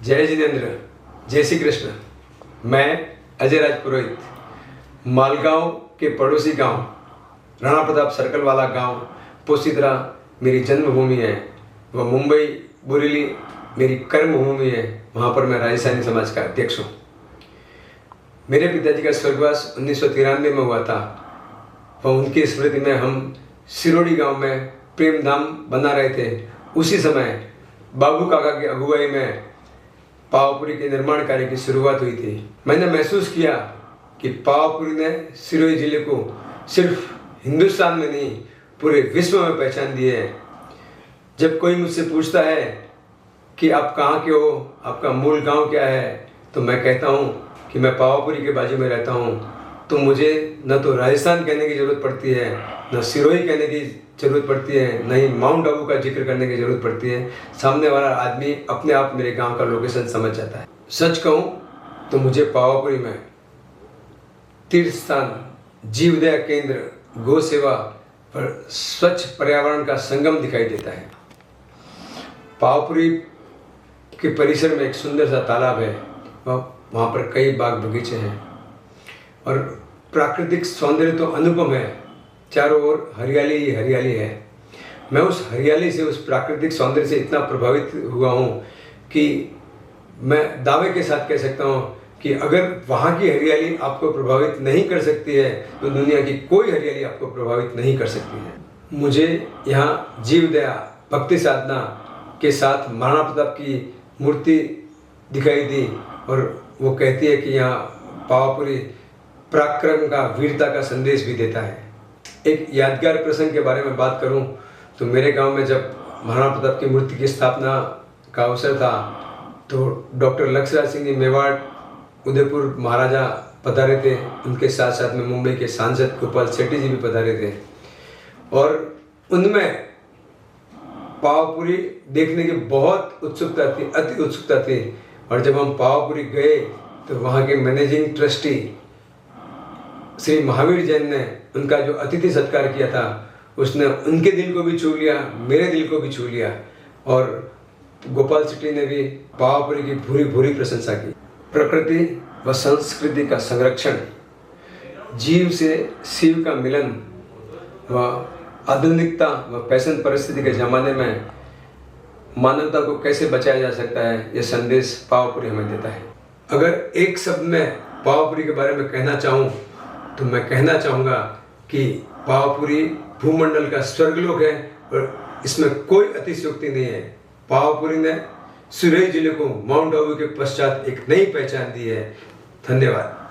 जय जिनेन्द्र, जय श्री कृष्ण। मैं अजय राज पुरोहित, मालगांव के पड़ोसी गांव राणा प्रताप सर्कल वाला गांव पोसीद्रा मेरी जन्मभूमि है। वह मुंबई बोरीली मेरी कर्मभूमि है। वहाँ पर मैं राजस्थानी समाज का अध्यक्ष हूँ। मेरे पिताजी का स्वर्गवास 1993 में हुआ था। वह उनकी स्मृति में हम सिरोड़ी गांव में प्रेम धाम बना रहे थे। उसी समय बाबू काका की अगुवाई में पावापुरी के निर्माण कार्य की शुरुआत हुई थी। मैंने महसूस किया कि पावापुरी ने सिरोही जिले को सिर्फ हिंदुस्तान में नहीं पूरे विश्व में पहचान दी है। जब कोई मुझसे पूछता है कि आप कहाँ के हो, आपका मूल गांव क्या है, तो मैं कहता हूँ कि मैं पावापुरी के बाजू में रहता हूँ। तो मुझे न तो राजस्थान कहने की ज़रूरत पड़ती है, न सिरोही कहने की ज़रूरत पड़ती है, न ही माउंट आबू का जिक्र करने की ज़रूरत पड़ती है। सामने वाला आदमी अपने आप मेरे गांव का लोकेशन समझ जाता है। सच कहूँ तो मुझे पावापुरी में तीर्थ स्थान, जीवदया केंद्र, गौ सेवा पर स्वच्छ पर्यावरण का संगम दिखाई देता है। पावापुरी के परिसर में एक सुंदर सा तालाब है। वहाँ पर कई बाग बगीचे हैं और प्राकृतिक सौंदर्य तो अनुपम है। चारों ओर हरियाली ही हरियाली है। मैं उस हरियाली से, उस प्राकृतिक सौंदर्य से इतना प्रभावित हुआ हूँ कि मैं दावे के साथ कह सकता हूँ कि अगर वहाँ की हरियाली आपको प्रभावित नहीं कर सकती है तो दुनिया की कोई हरियाली आपको प्रभावित नहीं कर सकती है। मुझे यहाँ जीवदया भक्ति साधना के साथ महाराणा प्रताप की मूर्ति दिखाई दी और वो कहती है कि यहाँ पावापुरी पराक्रम का, वीरता का संदेश भी देता है। एक यादगार प्रसंग के बारे में बात करूं तो मेरे गांव में जब महाराणा प्रताप की मूर्ति की स्थापना का अवसर था तो डॉक्टर लक्ष्यराज सिंह जी मेवाड़ उदयपुर महाराजा पधारे थे। उनके साथ साथ में मुंबई के सांसद गोपाल शेट्टी जी भी पधारे थे और उनमें पावापुरी देखने की बहुत उत्सुकता थी, अति उत्सुकता थी। और जब हम पावापुरी गए तो वहाँ के मैनेजिंग ट्रस्टी श्री महावीर जैन ने उनका जो अतिथि सत्कार किया था, उसने उनके दिल को भी छू लिया, मेरे दिल को भी छू लिया। और गोपाल शेट्टी ने भी पावापुरी की भूरी भूरी प्रशंसा की। प्रकृति व संस्कृति का संरक्षण, जीव से शिव का मिलन व आधुनिकता व फैशन परिस्थिति के ज़माने में मानवता को कैसे बचाया जा सकता है, यह संदेश पावापुरी हमें देता है। अगर एक शब्द में पावापुरी के बारे में कहना चाहूँ तो मैं कहना चाहूँगा कि पावापुरी भूमंडल का स्वर्गलोक है और इसमें कोई अतिशयोक्ति नहीं है। पावापुरी ने सिरोही जिले को माउंट आबू के पश्चात एक नई पहचान दी है। धन्यवाद।